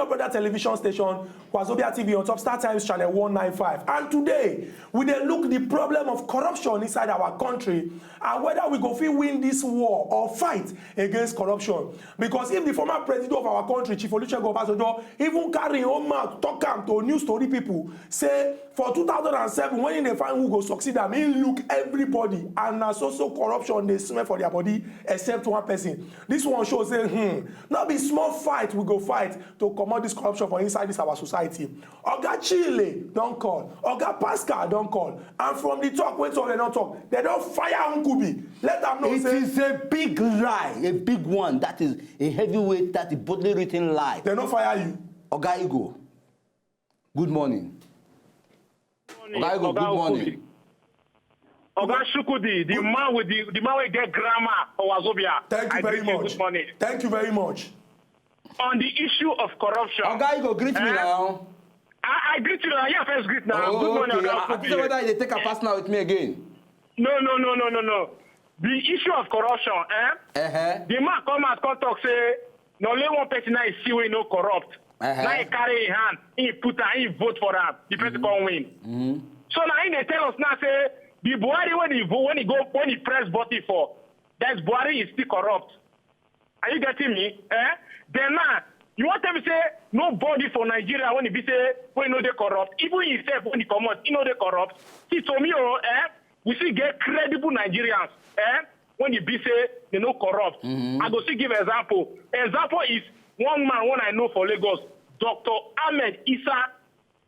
Brother television station, Wazobia TV on Top Star Times channel 195. And today, we dey look the problem of corruption inside our country and whether we go fit win this war or fight against corruption. Because if the former president of our country, Chief Olusegun Obasanjo, even carry him own mouth talk am to news story people, say for 2007, when they find who go succeed am, he look everybody and na so corruption dey smell for their body except one person. This one show say, not be small fight we go fight to comot this corruption for inside this our society. Oga Chile don call, Oga Pascal don call, and from the talk wey some dem don talk, they don fire Nkubi. Let them know say it is a big lie, a big one. That is a heavyweight, that is boldly written lie. They don't fire you. Oga Igo, good morning. Oga Igo, good morning. Oga Shukudi, the man with get grammar for Wazobia. Thank you very much. Good morning. Thank you very much. On the issue of corruption. Oga Igo, greet me now. I greet you now. Yeah, first greet now. Oh, good morning, okay. Oga I Shukudi. don't know whether they take a pass now with me again. No. The issue of corruption, the man come and talk say, no only one person now is see we no corrupt. Now he carry his hand, he put and he vote for that. The person can win. So now he tell us now say the Buhari when he press button for, that Buhari is still corrupt. Are you getting me? Then now you want them to say nobody for Nigeria when he be say when know they corrupt. Even himself when he come out, he know they corrupt. See to me, we see get credible Nigerians. When he be say they no corrupt. I go see give example. Example is one man when I know for Lagos, Dr. Ahmed Issa,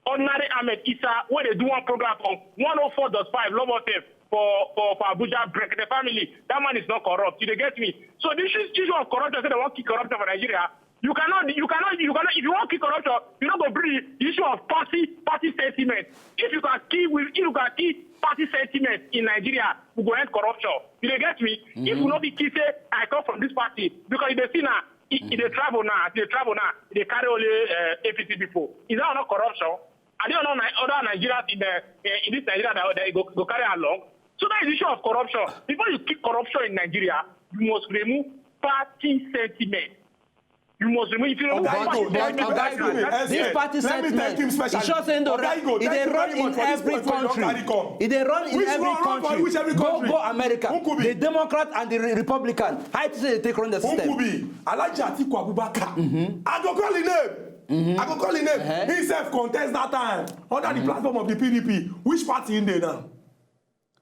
ordinary Ahmed Issa, when they do one program on 104.5 Lobotev for Abuja break the family. That man is not corrupt. You get me? So this issue of corruption, say they want to keep corruption for Nigeria. You cannot, if you want to keep corruption, you don't go bring the issue of party sentiment. If you can keep party sentiment in Nigeria, we go end corruption. You get me? If you not be key say, I come from this party, because they see now, they travel now, they carry only APC people. Is that not corruption? I don't know other Nigerians in this Nigeria that go carry along. So that is the issue of corruption. Before you keep corruption in Nigeria, you must remove party sentiment. You must remove. If you remove this party sentiment, it's just saying they run in every country. They run in every country. Go America. The Democrat and the Republican. How to say they take on the system? Alhaji Atiku Abubakar. I go call his name. I go call his name. He self contest that time under the platform of the PDP. Which party in there now?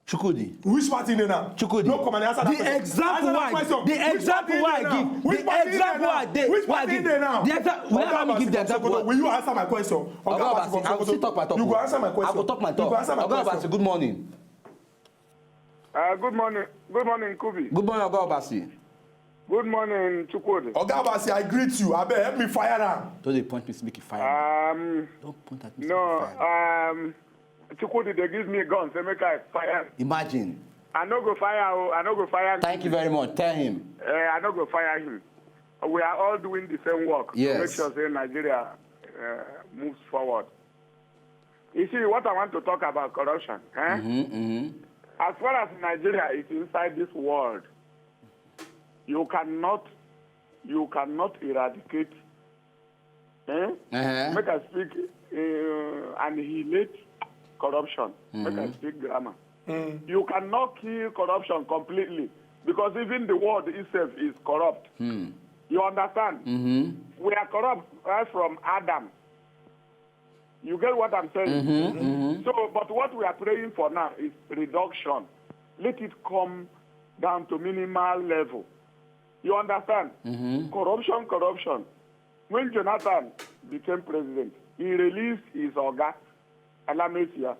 Chukudi. Which party in there now? Chukudi. No, come and answer that question. The example why I give. Which party in there now? Let me give the example. Will you answer my question? I will still talk my talk. You go answer my question. I will talk my talk. You go answer my question. Good morning. Good morning. Good morning, Kubi. Good morning, Oga Obasi. Good morning, Chukwudi. Oga Obasi, I greet you. I beg, help me fire am. Don't they point me to make it fire? Don't point at me to make it fire. Chukwudi, they give me guns, they make I fire. Imagine. I no go fire. Thank you very much. Tell him. I no go fire him. We are all doing the same work to make sure that Nigeria moves forward. You see, what I want to talk about corruption. As far as Nigeria is inside this world, you cannot eradicate. Make us speak annihilate corruption. Make us speak grammar. You cannot kill corruption completely because even the world itself is corrupt. You understand? We are corrupt right from Adam. You get what I'm saying? So, but what we are praying for now is reduction. Let it come down to minimal level. You understand? Corruption. When Jonathan became president, he released his Oga, Alamesia.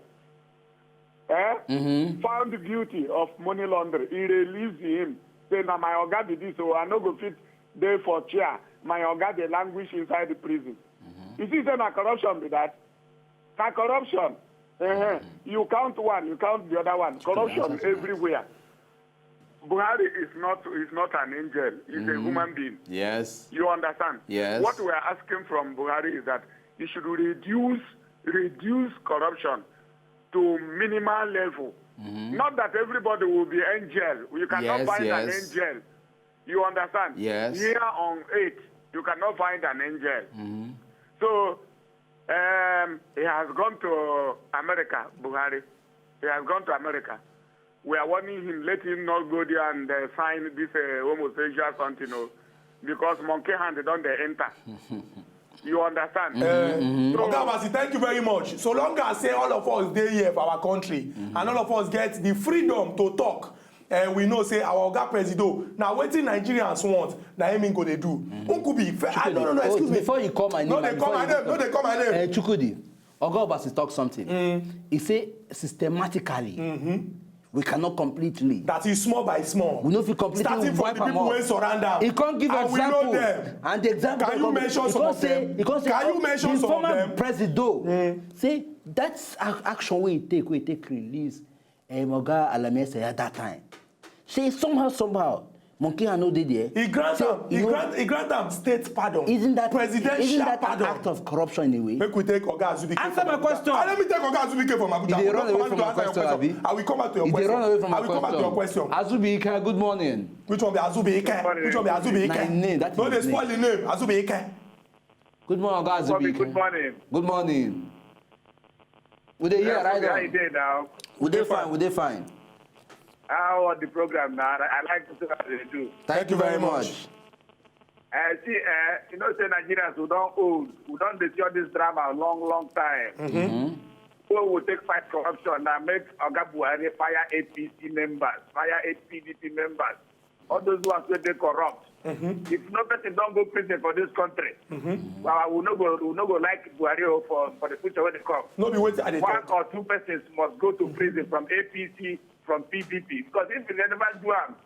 Found guilty of money laundering. He released him. Say, now my Oga did this, so I no go fit there for chair. My Oga, they languish inside the prison. You see, then a corruption with that. A corruption. You count one, you count the other one. Corruption everywhere. Buhari is not an angel. He's a human being. Yes. You understand? Yes. What we are asking from Buhari is that he should reduce corruption to minimal level. Not that everybody will be angel. You cannot find an angel. You understand? Yes. Here on earth, you cannot find an angel. So he has gone to America, Buhari. He has gone to America. We are warning him, let him not go there and sign this homosexual something, because monkey hand don't they enter. You understand? Oga, thank you very much. So long as say all of us dey here for our country, and all of us get the freedom to talk, we know say our Oga Presido, now wetin Nigerians want, na him go dey do. Nkubi, no, excuse me. Before you call my name, no, they call my name. Chukudi, Oga Obasi talk something. He say systematically. We cannot completely. That is small by small. We know if we completely starting from the people who surround them. He can't give example. We know them. And the example. Can you mention some of them? Can you mention some of them? President say that's action we take release. Moga Alamese at that time. Say somehow. Monkey and no did there. He grant them state pardon. Isn't that pardon? An act of corruption in a way? Make we take Oga Azubike. Answer my question. Let me take Oga Azubike from Abuja. Did they run away from my question? I will come back to your question. Did they run away from my question? I will come back to your question. Azubike, good morning. Which one be Azubike? Which one be Azubike? My name. That is no, they spoil the name. Azubike. Good morning, Oga Azubike. Good morning. Good morning. Would they hear right now? How you doing now? Would they fine? How was the program now? I like to see what they do. Thank you very much. See, you know, say Nigerians who don't old, who don't see all this drama a long time. So we take fight corruption and make Oga Buhari fire 8 PC members, fire 8 PDP members. All those ones where they corrupt. If no person don't go prison for this country, well, we no go like Buhari for the future when they come. No be waiting at the One or two persons must go to prison from APC, from PDP, because if you never do them,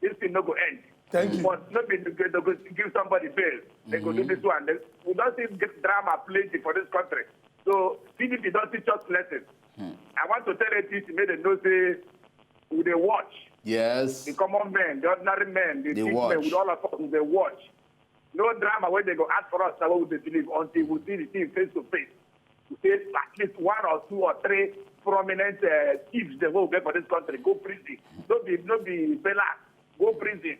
this thing no go end. Thank you. But not be to give somebody bail. They go do this one. We don't see drama plenty for this country. So PDP don't teach us lessons. I want to tell APC, make them know say we they watch. Yes. The common men, the ordinary men, the thick men, with all of us, they watch. No drama where they go ask for us what we believe until we see the thing face to face. We say at least 1 or 2 or 3 prominent thieves they will get for this country. Go prison. Don't be Bella. Go prison.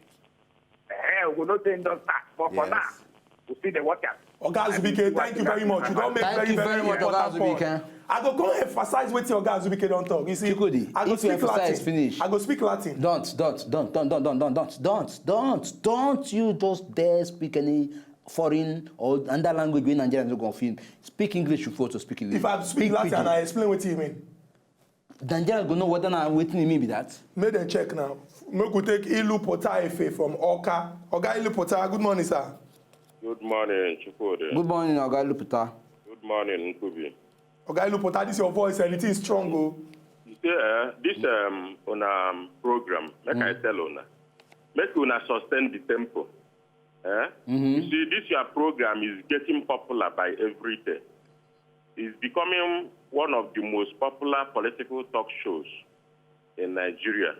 We'll not say don't start. But for now, we'll see the workers. Oga Azubike, thank you very much. You don't make very much important point. I go come emphasize what Oga Azubike don't talk. You see, Chukudi, I go speak Latin. Finish. I go speak Latin. Don't you just dare speak any foreign or other language when Nigerians don't confirm. Speak English before to speak English. If I speak Latin and I explain what you mean. Nigerians go know whether I'm waiting in me be that. Make them check now. Make we take Ilu Pota Efe from Oka. Oga Ilu Pota, good morning, sir. Good morning, Chukwudi. Good morning, Oga Ilu Pota. Good morning, Nkubi. Oga Ilu Pota, this is your voice and it is strong, oh. You see, this on a program, make I tell una, make una sustain the tempo. You see, this your program is getting popular by every day. It's becoming one of the most popular political talk shows in Nigeria.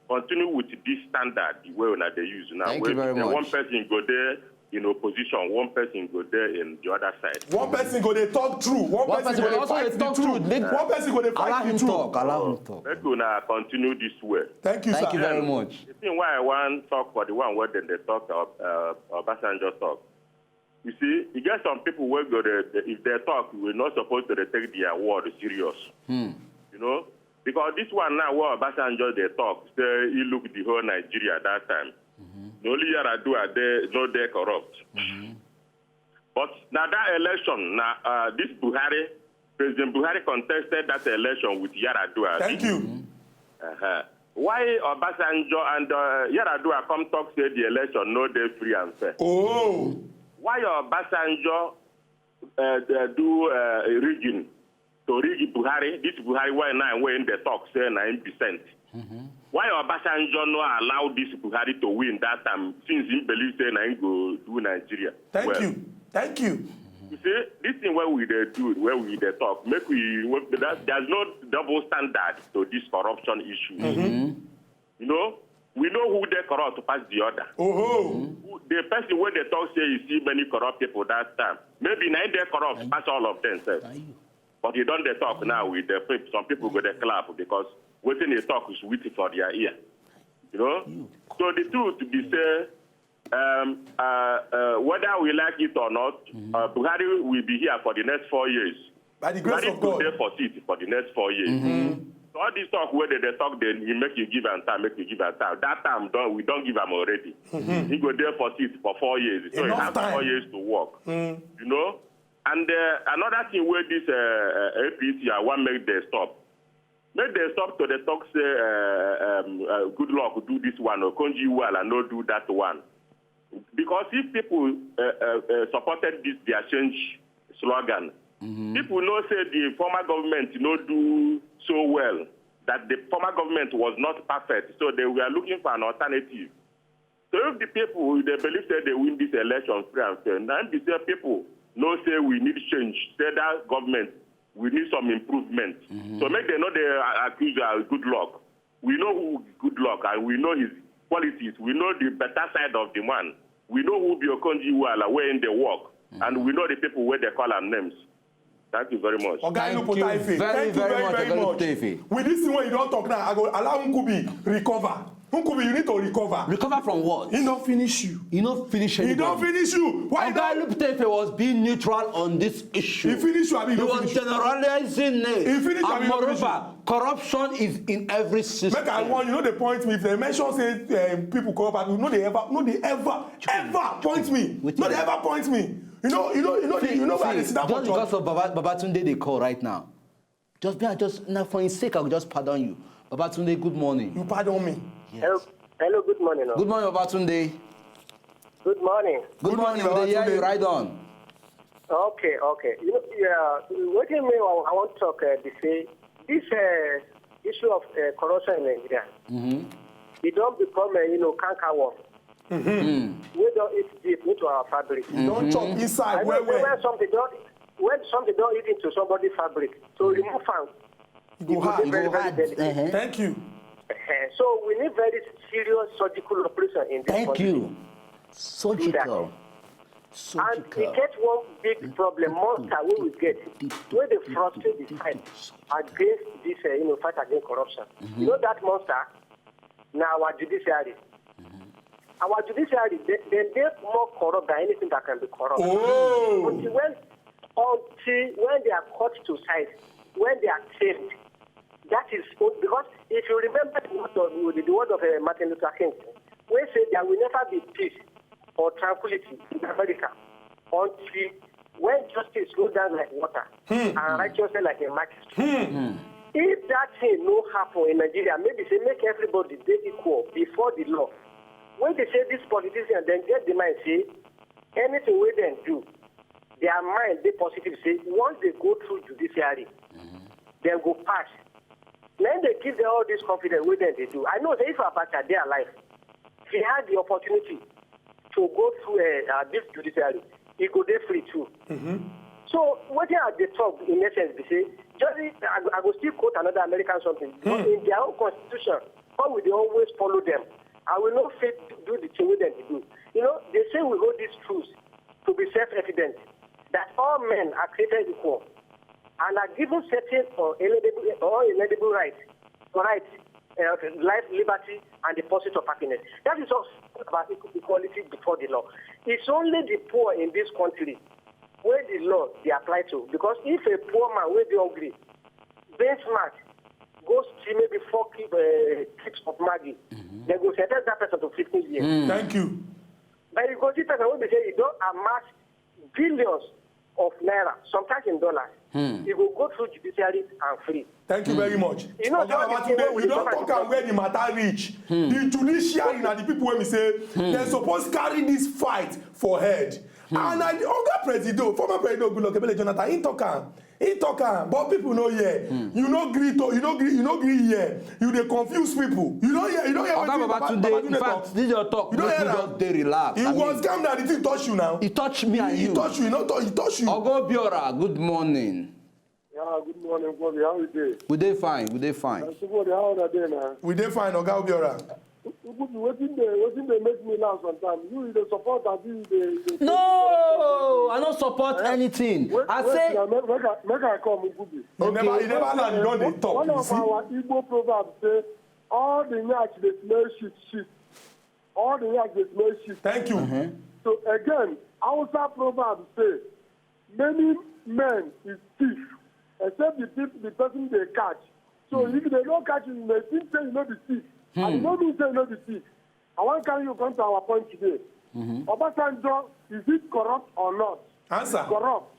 Continue with this standard, the way they use now. Thank you very much. One person go there in opposition, one person go there in the other side. One person go they talk true. One person go they fight the truth. One person go they fight the truth. Allow him talk. Let us continue this way. Thank you, sir. Thank you very much. The thing why I want to talk for the one where they talk Obasanjo talk. You see, you get some people where go if they talk, we're not supposed to take their word serious. You know? Because this one now where Obasanjo they talk, say he look the whole Nigeria at that time. The only Yaradua they no they corrupt. But now that election, now this Buhari, President Buhari contested that election with Yaradua. Thank you. Why Obasanjo and Yaradua come talk say the election no they free and fair? Oh. Why Obasanjo do rigging to rig Buhari? This Buhari why now when they talk say 9%. Why Obasanjo no allow this Buhari to win that time since he believes say na go do Nigeria? Thank you. Thank you. You see, this thing where we they do, where we they talk, make we there's no double standard to this corruption issue. You know, we know who they corrupt to pass the order. The person where they talk say you see many corrupt people that time. Maybe now they corrupt pass all of them. But you don't they talk now with the some people go they clap because waiting they talk is waiting for their ear. You know? So the truth to be said, whether we like it or not, Buhari will be here for the next 4 years. By the grace of God. Buhari will stay for seat for the next 4 years. So all this talk where they talk, they make you give and time, make you give and time. That time we don't give him already. He go there for seat for 4 years. So Enough he has time. 4 years to work. You know? And another thing where this APC, I want make they stop. Make they stop to the talk say, good luck, do this one, or Konji well, and not do that one. Because if people supported this, their change slogan, people know say the former government do so well, that the former government was not perfect, so they were looking for an alternative. So if the people, they believe that they win this election free and fair, then the same people know say we need change, say that government, we need some improvement. So make they know they accuse good luck. We know who good luck, and we know his qualities. We know the better side of the man. We know who be Okonji Iweala, where in the work, and we know the people where they call them names. Thank you very much. Thank you very much. With this thing when you don't talk now, I go allow Nkubi recover. Nkubi, you need to recover. Recover from what? He don't finish you. He don't finish anybody. He don't finish you. Why Oga Tefe was being neutral on this issue. He finished you. He was generalizing it. He finished and moreover, corruption is in every system. Make I want, you know the point me. If they mention say people corrupt, no they ever point me. No they ever point me. You know why they sit down for just because of Babatunde they call right now. Just now for his sake, I will just pardon you. Babatunde, good morning. You pardon me. Yes. Hello, good morning. Good morning, Babatunde. Good morning. Good morning, Babatunde. You right on. Okay. You know, what do you mean? I want to talk this issue of corruption in Nigeria. It don't become canker worm. We don't eat deep into our fabric. Don't chop inside. When something don't eat into somebody's fabric, so remove found. Go hard. Very delicate. Thank you. So we need very serious surgical operation in this country. Thank you. Surgical. And we get one big problem, monster we will get, where they frustrate the fight against this, fight against corruption. You know that monster? Now our judiciary. Our judiciary, they're more corrupt than anything that can be corrupt. Oh. Until when they are caught to size, when they are tamed. That is because if you remember the word of Martin Luther King, we say there will never be peace or tranquility in America until when justice goes down like water and righteousness like a magistrate. If that thing no happen in Nigeria, maybe say make everybody be equal before the law. When they say this politician, then get the mind say anything we then do, their mind they positive say once they go through judiciary, they go pass. Then they give them all this confidence with them they do. I know that if Abacha they are alive, he had the opportunity to go through this judiciary, he could be free too. So what they are the talk in essence, they say, I will still quote another American something. But in their own constitution, how will they always follow them? I will not fit to do the thing with them to do. You know, they say we hold these truths to be self-evident, that all men are created equal and are given certain or inalienable rights, life, liberty, and the pursuit of happiness. That is also about equality before the law. It's only the poor in this country where the law they apply to. Because if a poor man will be hungry, benchmark, goes to maybe 4 clips of Maggie, they go sentence that person to 15 years. Thank you. But you go see person when they say you don't amass billions of naira, sometimes in dollars. You will go through judiciary and free. Thank you very much. You know, you don't talk about where the matter reach. The judiciary and the people when we say they're supposed to carry this fight for head. And Oga Presido, former President Goodluck Ebele Jonathan, he talk but people know here. You no agree here. You dey confuse people. You don't hear Oga Babatunde, in fact, this is your talk. You don't hear just dey relax. He was calm down, the thing touch you now. He touch me and you. He touch you, he touch you. Ogo Biora, good morning. Yeah, good morning, Bobby. How you doing? We dey fine. How are they now? We dey fine, Oga Biora. What did they make me laugh sometimes? You the support that you No, I don't support anything. I say make I come, Ugubi. Okay. He never land, you don't dey talk. One of our Igbo proverbs say, all the yacht they smell shit. all the years they smell shit. Thank you. So again, Hausa proverb say, many men is thief, except the person they catch. So if they don't catch you, they think say you know the thief. And you don't mean say you know the thief. I want to carry you come to our point today. Obasanjo, is it corrupt or not? Answer. Corrupt.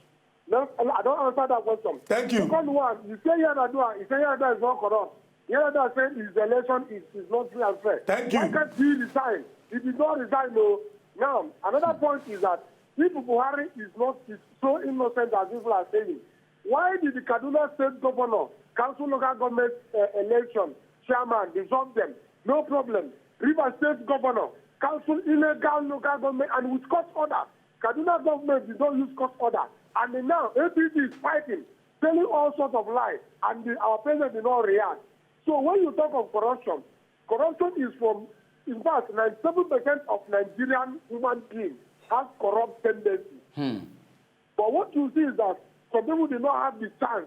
No, I don't answer that question. Thank you. Second one, you say Yar'Adua is not corrupt. Yar'Adua said his election is not free and fair. Thank you. Why can't he resign? If he don't resign, no. Now, another point is that if Buhari is so innocent as people are saying, why did the Kaduna State Governor cancel local government election chairman, dissolve them? No problem. River State Governor cancel illegal local government and with court order. Kaduna government did not use court order. And then now APC is fighting, telling all sorts of lies, and our president did not react. So when you talk of corruption, corruption is from, in fact, 97% of Nigerian human beings have corrupt tendencies. But what you see is that some people do not have the chance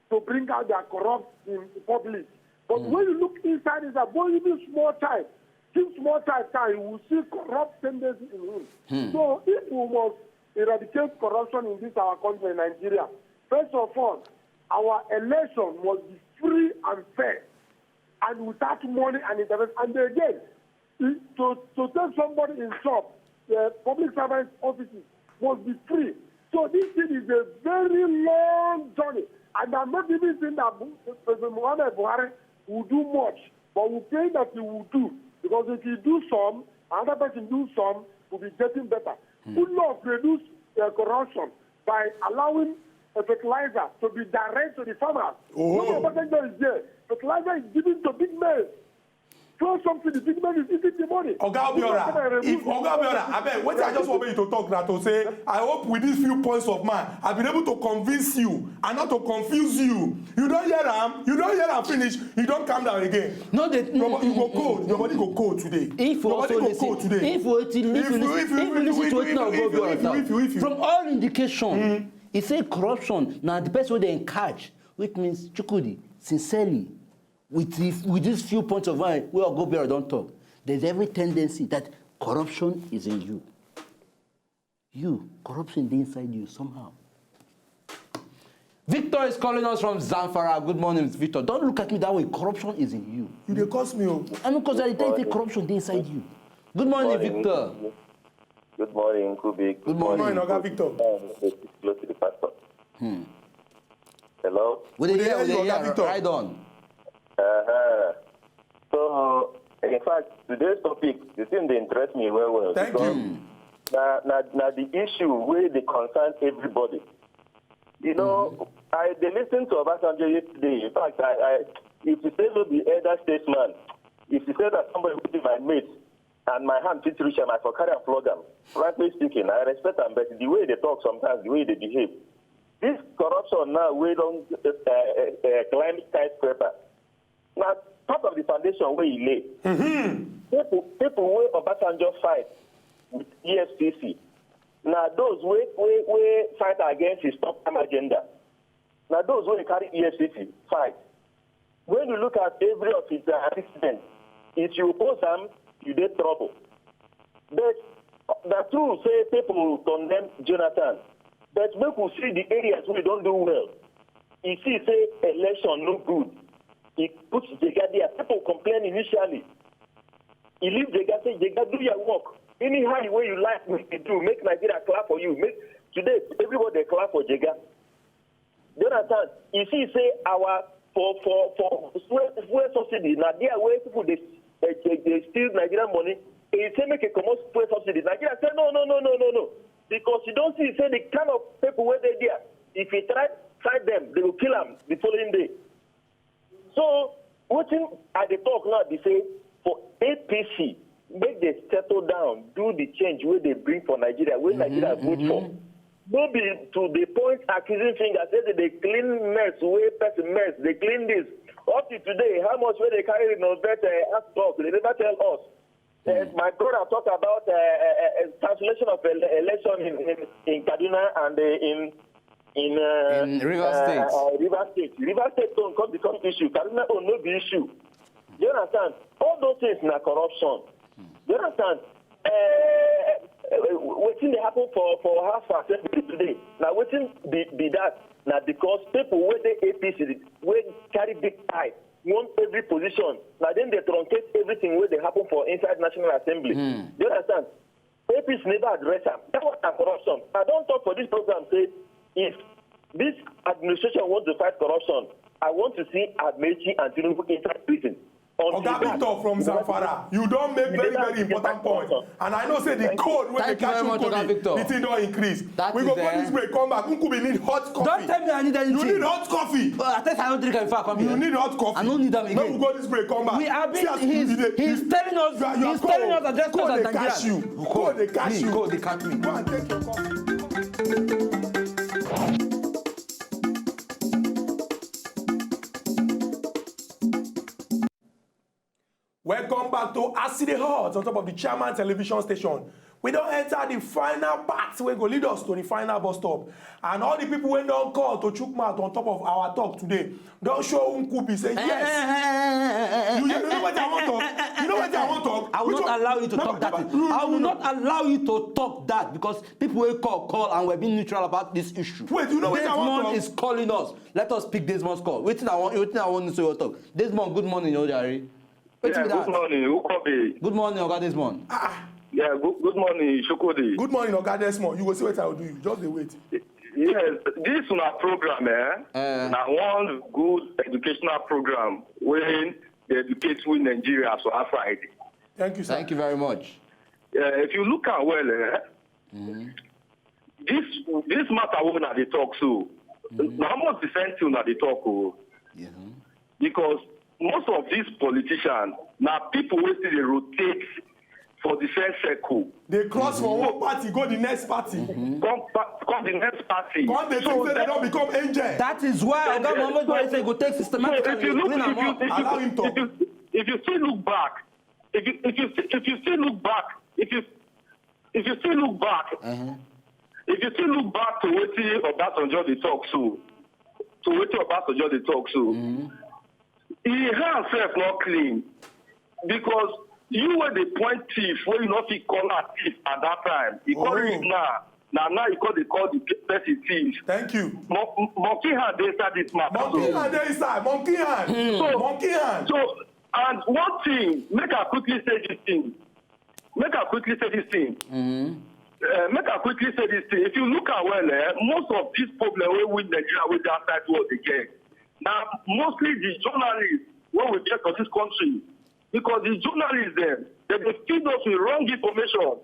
to bring out their corrupt in public. But when you look inside, it's a boy, even small child. Give small child time, you will see corrupt tendencies in him. So if we must eradicate corruption in this our country, Nigeria, first of all, our election must be free and fair, and without money and interest. And again, to take somebody in job, the public servant offices must be free. So this thing is a very long journey. And I'm not even saying that President Muhammad Buhari will do much, but we pray that he will do. Because if he do some, another person do some, we'll be getting better. Good Lord reduce corruption by allowing fertilizer to be direct to the farmers. No fertilizer is there. Fertilizer is given to big men. Throw something, the big man is eating the money. Oga Obiora, I bet what I just want you to talk now to say, I hope with these few points of mine, I've been able to convince you and not to confuse you. You don't hear them finish, you don't calm down again. No, you go cold. Your body go cold today. If you also listen, from all indication, he say corruption. Now the best way they encourage, which means Chukudi, sincerely. With these few points of view, we all go there, don't talk. There's every tendency that corruption is in you. Corruption is inside you somehow. Victor is calling us from Zamfara. Good morning, Victor. Don't look at me that way. Corruption is in you. You dey curse me. I mean, because I think corruption is inside you. Good morning, Victor. Good morning, Kubik. Good morning, Oga Victor. Close to the pastor. Hello? With the ear, right on. So, in fact, today's topic, the thing that interests me very well. Thank you. Now, the issue where they concern everybody. You know, I listened to Obasanjo yesterday. In fact, if you say to the elder statesman, if you say that somebody would be my mate and my hand fits reach him, I for carry a flog him. Frankly speaking, I respect them, but the way they talk sometimes, the way they behave. This corruption now, we don't climb skyscraper. Now, part of the foundation where he lay, people where Obasanjo fight with EFCC. Now, those where fight against his top-term agenda. Now, those where carry EFCC fight. When you look at every of his incidents, if you oppose them, you get trouble. But the truth say people condemn Jonathan. But when we see the areas where we don't do well, you see, say, election no good. He puts Jega there. People complain initially. He leaves Jega, say, Jega, do your work. Anyhow, the way you like me to do, make Nigeria clap for you. Today, everybody clap for Jega. Jonathan, you see, say, our, for fuel subsidy, now there where people, they steal Nigerian money, they say, make a commercial fuel subsidy. Nigeria say, no. Because you don't see, say, the kind of people where they're there. If you try them, they will kill them the following day. So, what at the talk now, they say, for APC, make they settle down, do the change where they bring for Nigeria, where Nigeria vote for. Maybe to the point accusing fingers, say that they clean mess, where person mess, they clean this. Up to today, how much where they carry innovate talk, they never tell us. My brother talked about cancellation of election in Kaduna and in River State. River State don't become issue. Kaduna will not be issue. You understand? All those things are corruption. Do you understand? Waiting they happen for House Assembly today. Now waiting be that. Now because people when they APC when carry big tie want every position. Now then they truncate everything where they happen for inside National Assembly. Do you understand? APC never address them. That was a corruption. I don't talk for this program say if this administration wants to fight corruption, I want to see Amechi and Tinubu inside prison. Oga Victor from Zamfara, you don't make very important point. And I know say the code when they catch Nkubi, the thing don't increase. We go for this break, come back. Nkubi need hot coffee. Don't tell me I need anything. You need hot coffee. I think I don't drink before I come here. You need hot coffee. I don't need them again. When we go this break, come back. We are being, he's telling us that just go they catch you. Go they catch you. Go they catch me. Go and take your coffee. Welcome back to Aside Hot on top of the Chairman television station. We don't enter the final part wey go lead us to the final bus stop. And all the people wey don't call to chook mouth on top of our talk today, don't show Nkubi say yes. You know what I want to talk? You know what I want to talk? I will not allow you to talk that. I will not allow you to talk that because people will call and we're being neutral about this issue. Wait, you know what I want to talk? Desmond is calling us. Let us pick Desmond's call. Wait till I want to say your talk. Desmond, good morning, Ojari. Yeah, good morning, Ukobi. Good morning, Oga Desmond. Yeah, good morning, Shokodi. Good morning, Oga Desmond. You will see what I will do. You just wait. Yes, this is our program, now one good educational program when they educate with Nigeria so our Friday. Thank you, sir. Thank you very much. If you look at this matter when they talk so, almost the same thing that they talk because most of these politicians now people wait till they rotate for the same circle. They cross from one party, go the next party. Come the next party. Come they think they don't become angels. That is why Oga Muhammad Buhari say go take systematic. If you still look back, if you still look back to what Obasanjo they talk so, he himself not clean because you were the point thief when you not fit call a thief at that time. He call it now you call the person thief. Thank you. Monkey hand inside this matter. Monkey hand inside. Monkey hand. Monkey hand. So and one thing, make I quickly say this thing. If you look at most of these problems with Nigeria with the outside world again. Now, mostly the journalists, when we get to this country, because the journalists they feed us with wrong information.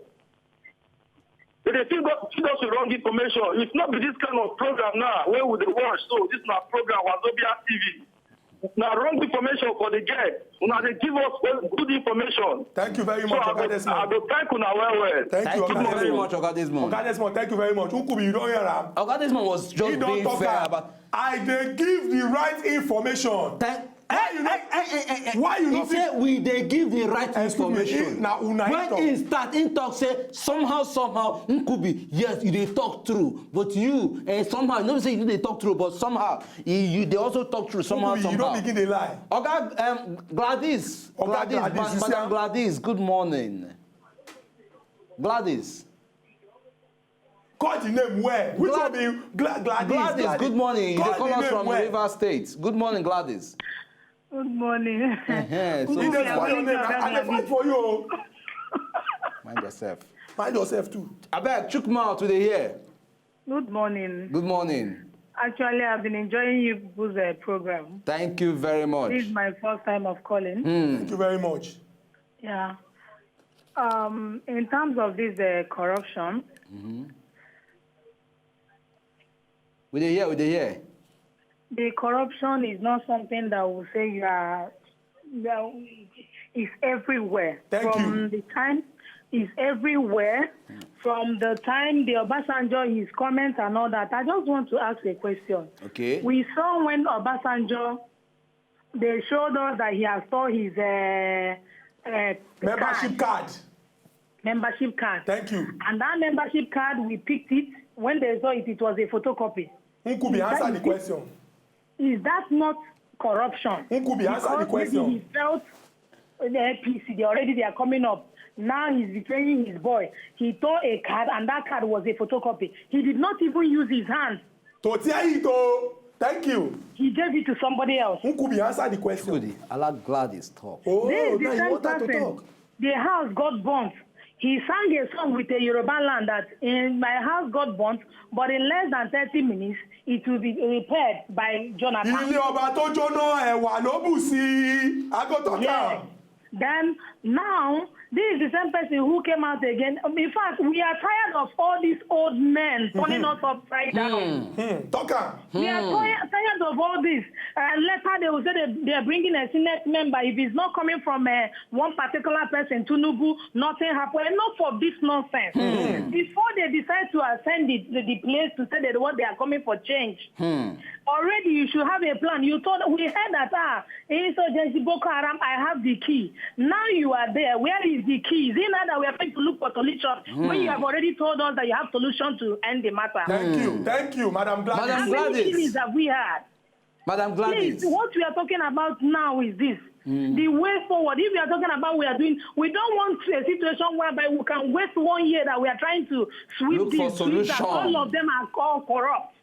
They feed us with wrong information. If not be this kind of program now, where would they watch? So this is our program, Wazobia TV. Now, wrong information for the get. Now, they give us good information. Thank you very much, Oga Desmond. I go thank you now well. Thank you very much, Oga Desmond. Oga Desmond, thank you very much. Nkubi, you don't hear him. Oga Desmond was just being fair about... They give the right information. Why you not? He said they give the right information. When he start, he talk say somehow Nkubi, yes, they talk through, but you somehow you don't say you they talk through, but somehow they also talk through somehow. You don't begin the lie. Oga Gladys, Madam Gladys, good morning. Gladys. Call the name where? Which one be Gladys? Good morning. They call us from River State. Good morning, Gladys. Good morning. So he just call your name. I fight for you. Mind yourself. Mind yourself too. I beg, chook mouth to the ear. Good morning. Good morning. Actually, I've been enjoying you people's program. Thank you very much. This is my first time of calling. Thank you very much. Yeah. In terms of this corruption. With the year. The corruption is not something that will say it's everywhere. It's everywhere. From the time the Obasanjo, his comments and all that. I just want to ask a question. Okay. We saw when Obasanjo, they showed us that he has stored his membership card. Membership card. Thank you. And that membership card, we picked it. When they saw it, it was a photocopy. Nkubi, answer the question. Is that not corruption? Nkubi, answer the question. He felt the APC, they are coming up. now he's betraying his boy. He tore a card, and that card was a photocopy. He did not even use his hands. Thank you. He gave it to somebody else. Who could be answer the question? Allah Gladys talk. Oh, this now you want to talk. The house got burnt. He sang a song with a Yoruba land that in my house got burnt, but in less than 30 minutes, it will be repaired by Jonathan. Yeah. Then now, this is the same person who came out again. In fact, we are tired of all these old men turning us upside down. We are tired of all this. Later, they will say they are bringing a Senate member. If it's not coming from one particular person, Tinubu, nothing happened. Enough of this nonsense. Before they decide to ascend the place to say that what they are coming for change, already you should have a plan. You thought we heard that insurgency Boko Haram, I have the key. Now you are there. Where is the key? Is it now that we are going to look for solution when you have already told us that you have solution to end the matter? Thank you, Madam Gladys. How many killings have we had? Madam Gladys. Please, what we are talking about now is this. The way forward, if we are talking about we don't want a situation whereby we can waste 1 year that we are trying to sweep these streets and all of them are all corrupt.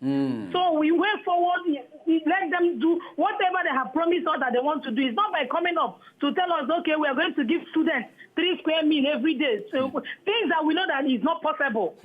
So we way forward, let them do whatever they have promised us that they want to do. It's not by coming up to tell us, okay, we are going to give students 3 square meals every day. So things that we know that is not possible.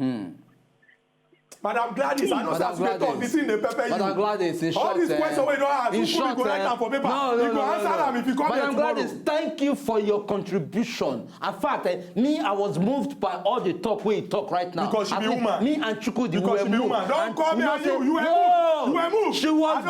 Madam Gladys, I know that's between the pepper. Madam Gladys, in short, all these questions we don't ask, you go write down for paper. You go answer them if you come here tomorrow. Madam Gladys, thank you for your contribution. In fact, I was moved by all the talk where you talk right now. Because she be woman. Me and Chukwudi were moved. Don't call me and you were moved. You were moved. She was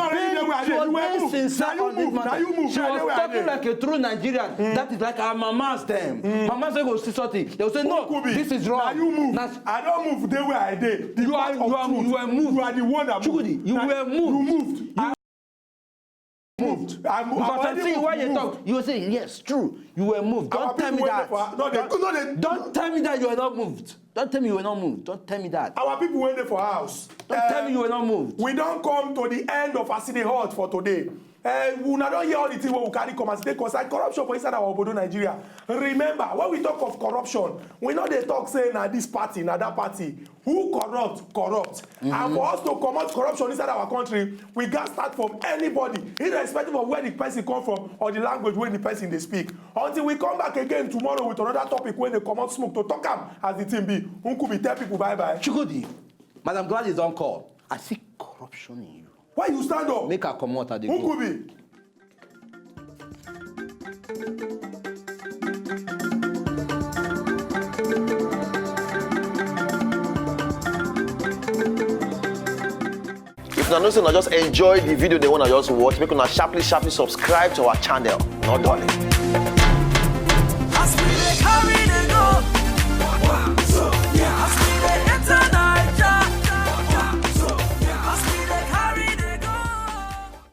being sincere on this matter. She was talking like a true Nigerian. That is like our mamas them. Mamas say go see something. They will say, no, this is wrong. Now you move. I don't move the way I did. You were moved. You are the one that moved. Chukudi, you were moved. You moved. Because I'm saying why you talk, you will say, yes, true. You were moved. Don't tell me that. Don't tell me that you were not moved. Don't tell me you were not moved. Don't tell me that. Our people went there for house. Don't tell me you were not moved. We don't come to the end of Aside Hut for today. We don't hear all the things we carry come and say concern corruption for inside our Obodo Nigeria. Remember, when we talk of corruption, we know they talk saying na this party, na that party. Who corrupt. And for us to come out corruption inside our country, we got start from anybody, irrespective of where the person come from or the language where the person they speak. Until we come back again tomorrow with another topic when they come out smoke to talk as the team be. Who could be tell people bye-bye. Chukudi, Madam Gladys don't call. I see corruption in you. Why you stand up? Make her come out at the Who could be? If you know, just enjoy the video they want to just watch, make una sharply subscribe to our channel. Not darling.